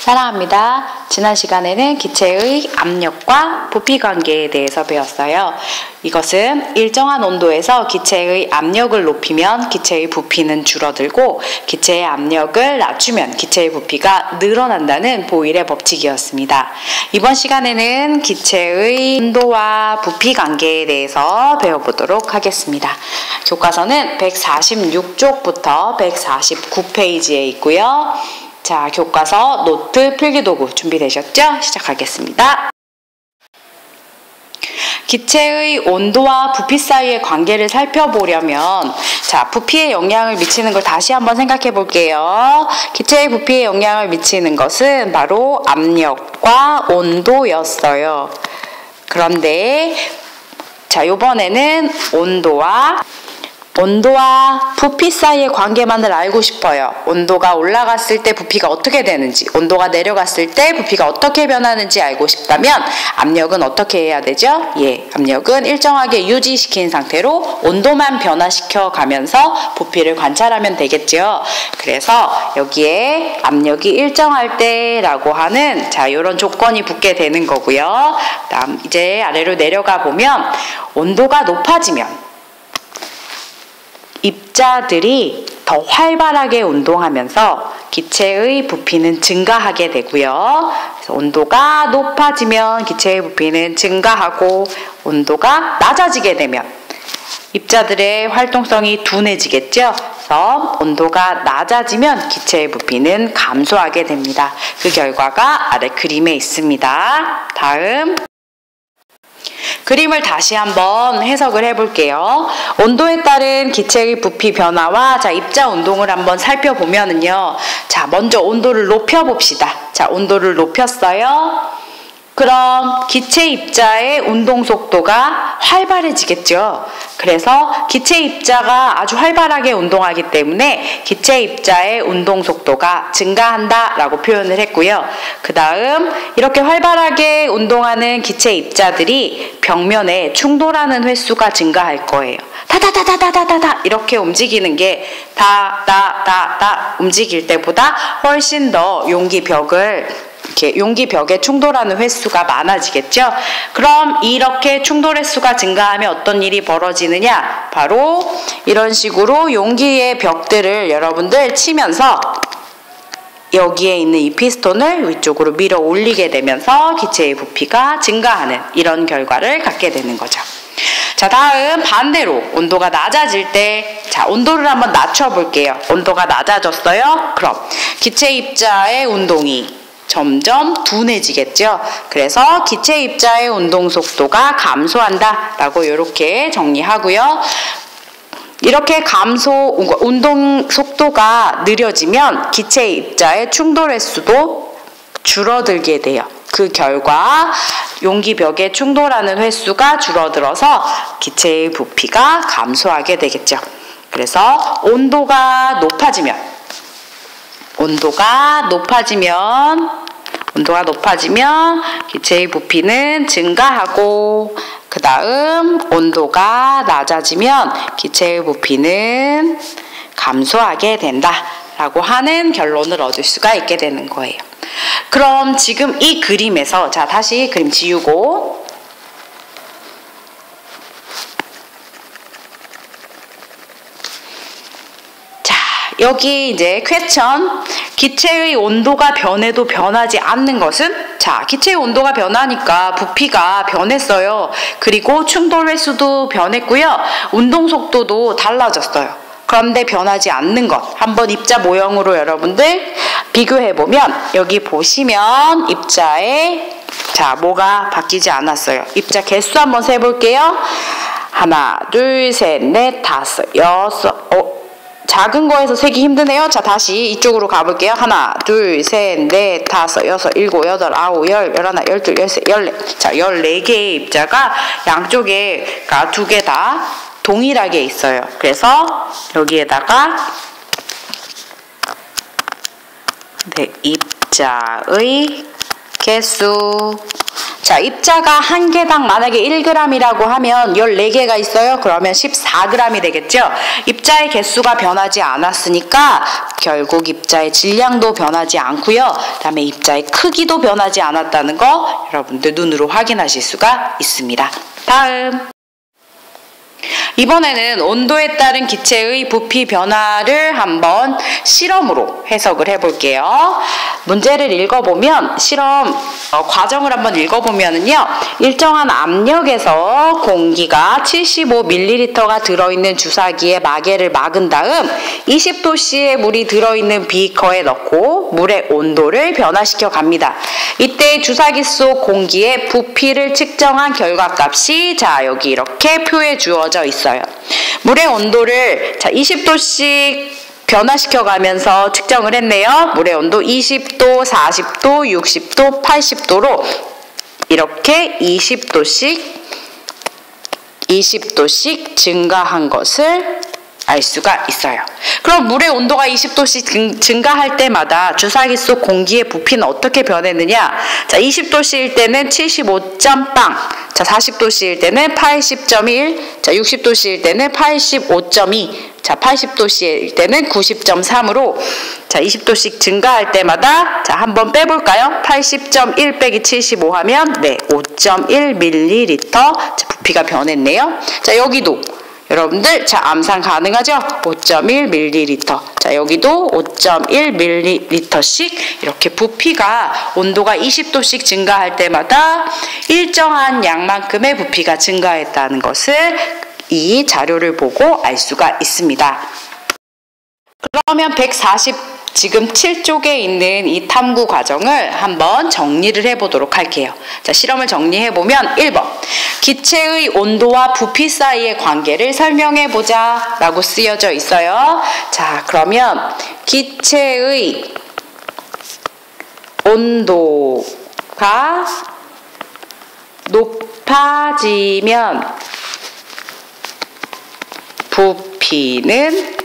사랑합니다. 지난 시간에는 기체의 압력과 부피 관계에 대해서 배웠어요. 이것은 일정한 온도에서 기체의 압력을 높이면 기체의 부피는 줄어들고 기체의 압력을 낮추면 기체의 부피가 늘어난다는 보일의 법칙이었습니다. 이번 시간에는 기체의 온도와 부피 관계에 대해서 배워보도록 하겠습니다. 교과서는 146쪽부터 149페이지에 있고요. 자, 교과서, 노트, 필기도구 준비되셨죠? 시작하겠습니다. 기체의 온도와 부피 사이의 관계를 살펴보려면 자, 부피에 영향을 미치는 걸 다시 한번 생각해 볼게요. 기체의 부피에 영향을 미치는 것은 바로 압력과 온도였어요. 그런데 자, 요번에는 온도와 부피 사이의 관계만을 알고 싶어요. 온도가 올라갔을 때 부피가 어떻게 되는지, 온도가 내려갔을 때 부피가 어떻게 변하는지 알고 싶다면 압력은 어떻게 해야 되죠? 압력은 일정하게 유지시킨 상태로 온도만 변화시켜 가면서 부피를 관찰하면 되겠죠. 그래서 여기에 압력이 일정할 때라고 하는 자, 요런 조건이 붙게 되는 거고요. 그다음 이제 아래로 내려가 보면 온도가 높아지면 입자들이 더 활발하게 운동하면서 기체의 부피는 증가하게 되고요. 그래서 온도가 높아지면 기체의 부피는 증가하고 온도가 낮아지게 되면 입자들의 활동성이 둔해지겠죠. 그래서 온도가 낮아지면 기체의 부피는 감소하게 됩니다. 그 결과가 아래 그림에 있습니다. 다음 그림을 다시 한번 해석을 해볼게요. 온도에 따른 기체의 부피 변화와 자, 입자 운동을 한번 살펴보면은요. 자, 먼저 온도를 높여봅시다. 자, 온도를 높였어요. 그럼 기체 입자의 운동 속도가 활발해지겠죠. 그래서 기체 입자가 아주 활발하게 운동하기 때문에 기체 입자의 운동 속도가 증가한다 라고 표현을 했고요. 그 다음 이렇게 활발하게 운동하는 기체 입자들이 벽면에 충돌하는 횟수가 증가할 거예요. 다다다다다다다 이렇게 움직이는 게 다다다다 움직일 때보다 훨씬 더 용기 벽에 충돌하는 횟수가 많아지겠죠. 그럼 이렇게 충돌 횟수가 증가하면 어떤 일이 벌어지느냐? 바로 이런 식으로 용기의 벽들을 여러분들 치면서 여기에 있는 이 피스톤을 위쪽으로 밀어 올리게 되면서 기체의 부피가 증가하는 이런 결과를 갖게 되는 거죠. 자, 다음 반대로 온도가 낮아질 때 자, 온도를 한번 낮춰 볼게요. 온도가 낮아졌어요. 그럼 기체 입자의 운동이 점점 둔해지겠죠. 그래서 기체 입자의 운동 속도가 감소한다 라고 이렇게 정리하고요. 이렇게 운동 속도가 느려지면 기체 입자의 충돌 횟수도 줄어들게 돼요. 그 결과 용기벽에 충돌하는 횟수가 줄어들어서 기체의 부피가 감소하게 되겠죠. 그래서 온도가 높아지면 기체의 부피는 증가하고 그 다음 온도가 낮아지면 기체의 부피는 감소하게 된다 라고 하는 결론을 얻을 수가 있게 되는 거예요. 그럼 지금 이 그림에서 자, 다시 그림 지우고 여기 이제 퀘스천 기체의 온도가 변해도 변하지 않는 것은 자, 기체의 온도가 변하니까 부피가 변했어요. 그리고 충돌 횟수도 변했고요. 운동 속도도 달라졌어요. 그런데 변하지 않는 것 한번 입자 모형으로 여러분들 비교해보면 여기 보시면 입자에 자, 뭐가 바뀌지 않았어요. 입자 개수 한번 세볼게요. 하나, 둘, 셋, 넷, 다섯, 여섯, 작은 거에서 세기 힘드네요. 자, 다시 이쪽으로 가볼게요. 하나, 둘, 셋, 넷, 다섯, 여섯, 일곱, 여덟, 아홉, 열, 열하나, 열둘, 열셋, 열넷. 자, 14개의 입자가 양쪽에 두 개 다 동일하게 있어요. 그래서 여기에다가 입자의 개수 자, 입자가 한 개당 만약에 1g이라고 하면 14개가 있어요. 그러면 14g이 되겠죠. 입자의 개수가 변하지 않았으니까 결국 입자의 질량도 변하지 않고요. 그다음에 입자의 크기도 변하지 않았다는 거 여러분들 눈으로 확인하실 수가 있습니다. 다음. 이번에는 온도에 따른 기체의 부피 변화를 한번 실험으로 해석을 해볼게요. 문제를 읽어보면 실험 과정을 한번 읽어보면은요. 일정한 압력에서 공기가 75ml가 들어있는 주사기에 마개를 막은 다음 20도씨의 물이 들어있는 비커에 넣고 물의 온도를 변화시켜 갑니다. 이때 주사기 속 공기의 부피를 측정한 결과값이 자 여기 이렇게 표에 주어져 있어요. 물의 온도를 자 20도씩 변화시켜 가면서 측정을 했네요. 물의 온도 20도, 40도, 60도, 80도로 이렇게 20도씩 증가한 것을 알 수가 있어요. 그럼 물의 온도가 20도씩 증가할 때마다 주사기 속 공기의 부피는 어떻게 변했느냐? 자, 20도씨일 때는 75.빵, 자, 40도씨일 때는 80.1, 자, 60도씨일 때는 85.2, 자, 80도씨일 때는 90.3으로 자, 20도씩 증가할 때마다 자, 한번 빼볼까요? 80.1 빼기 75 하면 네, 5.1ml 자, 부피가 변했네요. 자, 여기도 여러분들 자 암산 가능하죠? 5.1ml 자 여기도 5.1ml씩 이렇게 부피가 온도가 20도씩 증가할 때마다 일정한 양만큼의 부피가 증가했다는 것을 이 자료를 보고 알 수가 있습니다. 그러면 147쪽에 있는 이 탐구 과정을 한번 정리를 해보도록 할게요. 자, 실험을 정리해보면 1번 기체의 온도와 부피 사이의 관계를 설명해보자 라고 쓰여져 있어요. 자, 그러면 기체의 온도가 높아지면 부피는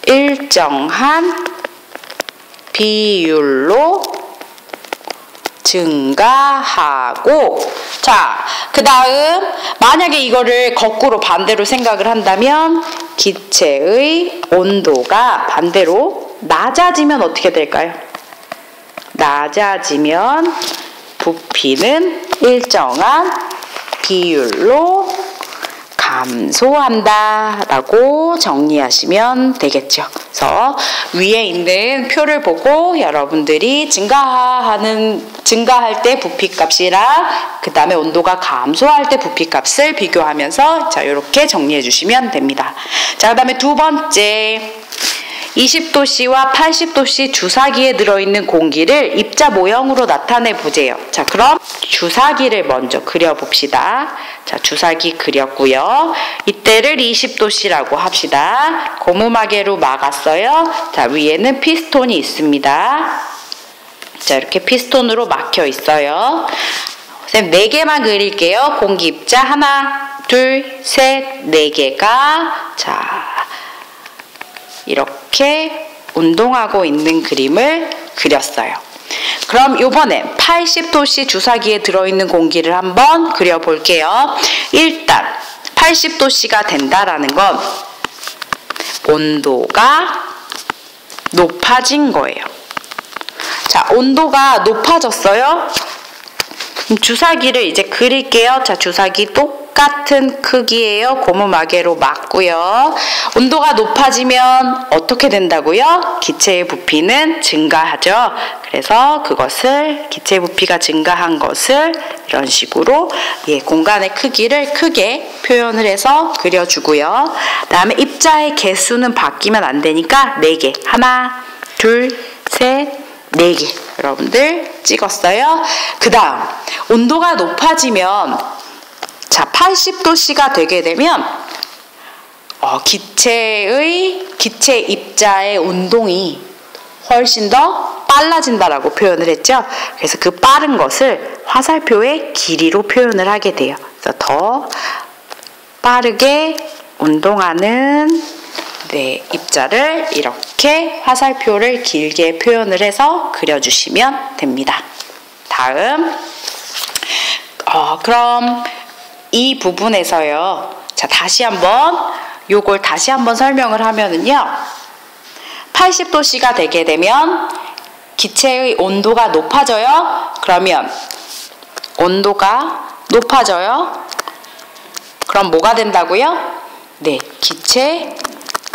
일정한 비율로 증가하고 자, 그 다음 만약에 이거를 거꾸로 반대로 생각을 한다면 기체의 온도가 반대로 낮아지면 어떻게 될까요? 낮아지면 부피는 일정한 비율로 감소한다 라고 정리하시면 되겠죠. 그래서 위에 있는 표를 보고 여러분들이 증가할 때 부피값이랑 그 다음에 온도가 감소할 때 부피값을 비교하면서 자 이렇게 정리해 주시면 됩니다. 자, 그 다음에 두 번째 20도씨와 80도씨 주사기에 들어있는 공기를 입자 모형으로 나타내 보세요. 자, 그럼 주사기를 먼저 그려봅시다. 자, 주사기 그렸고요. 이때를 20도씨라고 합시다. 고무마개로 막았어요. 자, 위에는 피스톤이 있습니다. 자, 이렇게 피스톤으로 막혀 있어요. 선생님 4개만 그릴게요. 공기 입자 하나, 둘, 셋, 4개가 자 이렇게 운동하고 있는 그림을 그렸어요. 그럼 이번엔 80도씨 주사기에 들어있는 공기를 한번 그려볼게요. 일단 80도씨가 된다라는 건 온도가 높아진 거예요. 자, 온도가 높아졌어요. 주사기를 이제 그릴게요. 자, 주사기 똑같은 크기예요. 고무마개로 막고요. 온도가 높아지면 어떻게 된다고요? 기체의 부피는 증가하죠. 그래서 그것을 기체 부피가 증가한 것을 이런 식으로 공간의 크기를 크게 표현을 해서 그려주고요. 그다음에 입자의 개수는 바뀌면 안 되니까 4개. 하나, 둘, 셋, 4개. 여러분들 찍었어요? 그 다음 온도가 높아지면 자 80도씨가 되게 되면 기체 입자의 운동이 훨씬 더 빨라진다라고 표현을 했죠. 그래서 그 빠른 것을 화살표의 길이로 표현을 하게 돼요. 그래서 더 빠르게 운동하는 입자를 이렇게 화살표를 길게 표현을 해서 그려주시면 됩니다. 다음 그럼 이 부분에서요. 자, 요걸 다시 한번 설명을 하면은요. 80도씨가 되게 되면 기체의 온도가 높아져요. 그러면 온도가 높아져요. 그럼 뭐가 된다고요? 네, 기체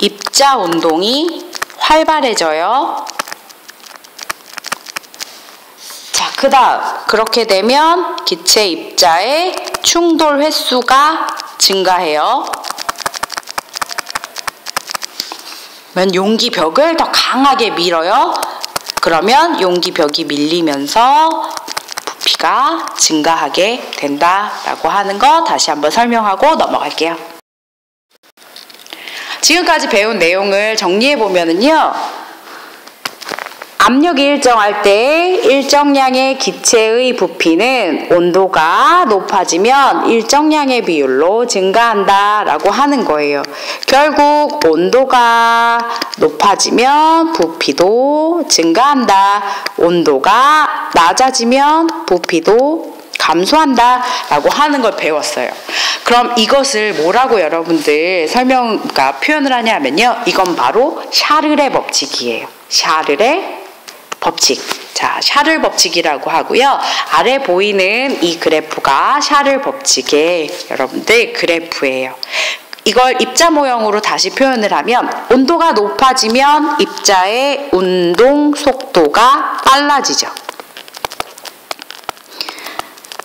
입자 운동이 활발해져요. 자, 그 다음 그렇게 되면 기체 입자의 충돌 횟수가 증가해요. 용기벽을 더 강하게 밀어요. 그러면 용기벽이 밀리면서 부피가 증가하게 된다라고 하는 거 다시 한번 설명하고 넘어갈게요. 지금까지 배운 내용을 정리해 보면은요. 압력이 일정할 때 일정량의 기체의 부피는 온도가 높아지면 일정량의 비율로 증가한다 라고 하는 거예요. 결국 온도가 높아지면 부피도 증가한다. 온도가 낮아지면 부피도 감소한다 라고 하는 걸 배웠어요. 그럼 이것을 뭐라고 여러분들 표현을 하냐면요. 이건 바로 샤를의 법칙이에요. 샤를의 법칙. 자, 샤를 법칙이라고 하고요. 아래 보이는 이 그래프가 샤를 법칙의 여러분들 그래프예요. 이걸 입자 모형으로 다시 표현을 하면 온도가 높아지면 입자의 운동 속도가 빨라지죠.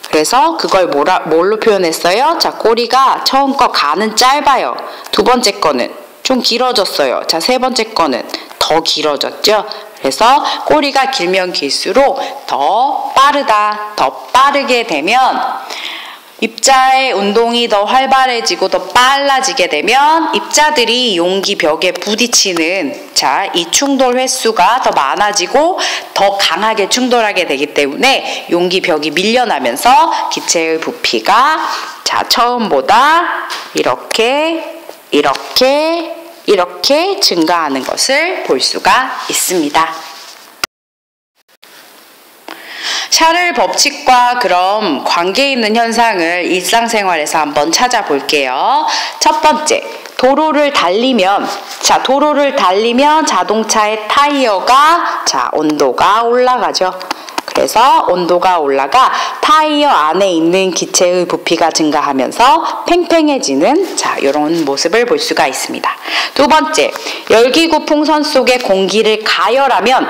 그래서 그걸 뭘로 표현했어요? 자, 꼬리가 처음 거 가는 짧아요. 두 번째 거는 좀 길어졌어요. 자, 세 번째 거는 더 길어졌죠. 그래서 꼬리가 길면 길수록 더 빠르게 되면 입자의 운동이 더 활발해지고 더 빨라지게 되면 입자들이 용기벽에 부딪히는 이 충돌 횟수가 더 많아지고 더 강하게 충돌하게 되기 때문에 용기벽이 밀려나면서 기체의 부피가 처음보다 이렇게 증가하는 것을 볼 수가 있습니다. 샤를 법칙과 그럼 관계 있는 현상을 일상생활에서 한번 찾아볼게요. 첫 번째, 도로를 달리면 자동차의 타이어가 온도가 올라가죠. 그래서 온도가 올라가 타이어 안에 있는 기체의 부피가 증가하면서 팽팽해지는 이런 모습을 볼 수가 있습니다. 두 번째, 열기구 풍선 속에 공기를 가열하면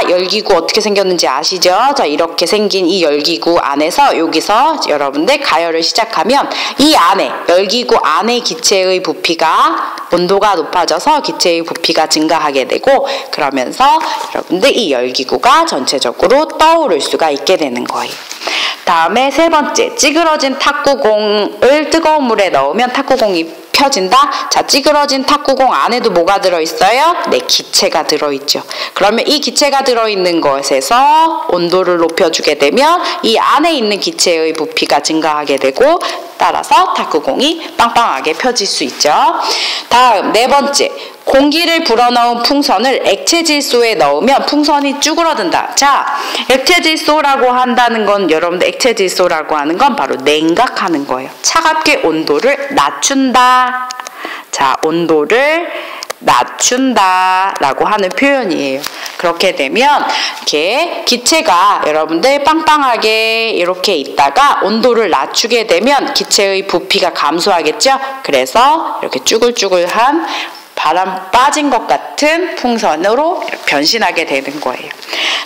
열기구 어떻게 생겼는지 아시죠? 이렇게 생긴 이 열기구 안에서 여기서 여러분들 가열을 시작하면 이 안에 열기구 안에 기체의 부피가 온도가 높아져서 기체의 부피가 증가하게 되고 그러면서 여러분들 이 열기구가 전체적으로 떠오를 수가 있게 되는 거예요. 다음에 세 번째, 찌그러진 탁구공을 뜨거운 물에 넣으면 탁구공이 펴진다. 자, 찌그러진 탁구공 안에도 뭐가 들어있어요? 네, 기체가 들어있죠. 그러면 이 기체가 들어있는 것에서 온도를 높여주게 되면 이 안에 있는 기체의 부피가 증가하게 되고 따라서 탁구공이 빵빵하게 펴질 수 있죠. 다음 네 번째, 공기를 불어넣은 풍선을 액체질소에 넣으면 풍선이 쭈그러든다. 자, 액체질소라고 한다는 건 여러분들 액체질소라고 하는 건 바로 냉각하는 거예요. 차갑게 온도를 낮춘다. 자, 온도를 낮춘다 라고 하는 표현이에요. 그렇게 되면 이렇게 기체가 여러분들 빵빵하게 이렇게 있다가 온도를 낮추게 되면 기체의 부피가 감소하겠죠. 그래서 이렇게 쭈글쭈글한 바람 빠진 것 같은 풍선으로 변신하게 되는 거예요.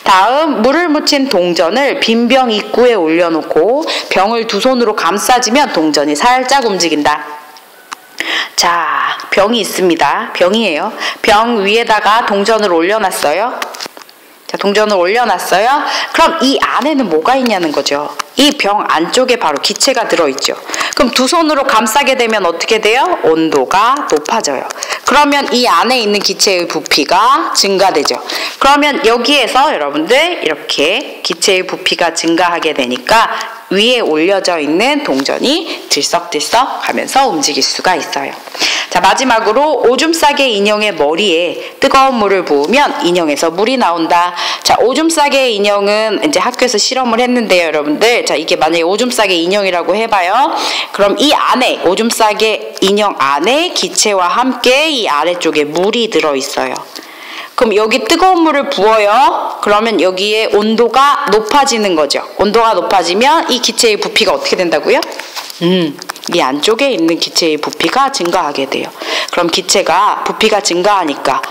다음, 물을 묻힌 동전을 빈 병 입구에 올려놓고 병을 두 손으로 감싸지면 동전이 살짝 움직인다. 자, 병이 있습니다. 병이에요. 병 위에다가 동전을 올려놨어요. 자, 동전을 올려놨어요. 그럼 이 안에는 뭐가 있냐는 거죠. 이 병 안쪽에 바로 기체가 들어있죠. 그럼 두 손으로 감싸게 되면 어떻게 돼요? 온도가 높아져요. 그러면 이 안에 있는 기체의 부피가 증가되죠. 그러면 여기에서 여러분들 이렇게 기체의 부피가 증가하게 되니까 위에 올려져 있는 동전이 들썩들썩 하면서 움직일 수가 있어요. 자, 마지막으로 오줌 싸개 인형의 머리에 뜨거운 물을 부으면 인형에서 물이 나온다. 자, 오줌 싸개 인형은 이제 학교에서 실험을 했는데요, 여러분들. 자, 이게 만약에 오줌 싸개 인형이라고 해봐요. 그럼 이 안에, 오줌 싸개 인형 안에 기체와 함께 이 아래쪽에 물이 들어있어요. 그럼 여기 뜨거운 물을 부어요. 그러면 여기에 온도가 높아지는 거죠. 온도가 높아지면 이 기체의 부피가 어떻게 된다고요? 이 안쪽에 있는 기체의 부피가 증가하게 돼요. 그럼 기체가 부피가 증가하니까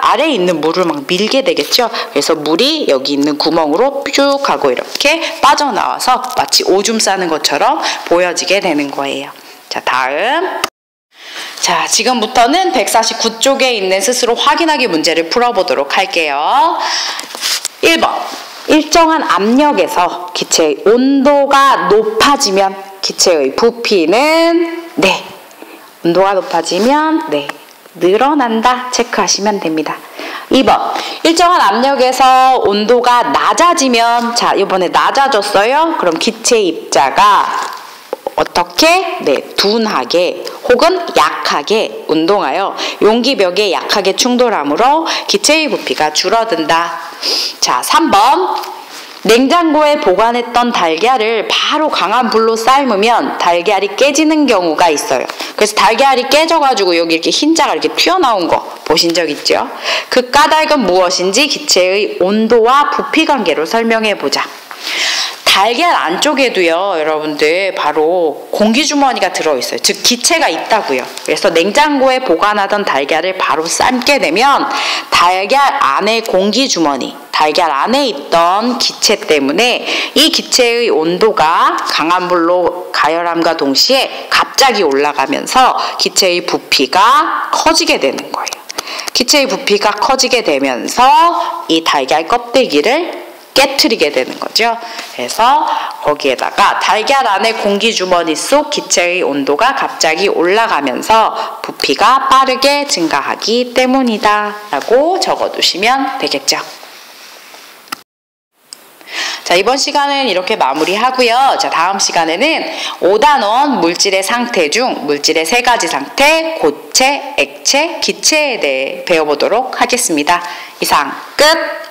아래에 있는 물을 막 밀게 되겠죠. 그래서 물이 여기 있는 구멍으로 쭉 하고 이렇게 빠져나와서 마치 오줌 싸는 것처럼 보여지게 되는 거예요. 자, 다음. 자, 지금부터는 149쪽에 있는 스스로 확인하기 문제를 풀어보도록 할게요. 1번. 일정한 압력에서 기체의 온도가 높아지면 기체의 부피는 온도가 높아지면 늘어난다 체크하시면 됩니다. 2번. 일정한 압력에서 온도가 낮아지면, 자, 이번에 낮아졌어요. 그럼 기체의 입자가 어떻게? 둔하게 혹은 약하게 운동하여 용기벽에 약하게 충돌하므로 기체의 부피가 줄어든다. 자, 3번. 냉장고에 보관했던 달걀을 바로 강한 불로 삶으면 달걀이 깨지는 경우가 있어요. 그래서 달걀이 깨져가지고 여기 이렇게 흰자가 이렇게 튀어나온 거 보신 적 있죠? 그 까닭은 무엇인지 기체의 온도와 부피 관계로 설명해 보자. 달걀 안쪽에도요, 여러분들 바로 공기주머니가 들어있어요. 즉 기체가 있다고요. 그래서 냉장고에 보관하던 달걀을 바로 삶게 되면 달걀 안에 공기주머니, 달걀 안에 있던 기체 때문에 이 기체의 온도가 강한 불로 가열함과 동시에 갑자기 올라가면서 기체의 부피가 커지게 되는 거예요. 기체의 부피가 커지게 되면서 이 달걀 껍데기를 깨트리게 되는 거죠. 그래서 거기에다가 달걀 안에 공기주머니 속 기체의 온도가 갑자기 올라가면서 부피가 빠르게 증가하기 때문이다 라고 적어두시면 되겠죠. 자, 이번 시간은 이렇게 마무리하고요. 자, 다음 시간에는 5단원 물질의 상태 중 물질의 3가지 상태, 고체, 액체, 기체에 대해 배워보도록 하겠습니다. 이상 끝!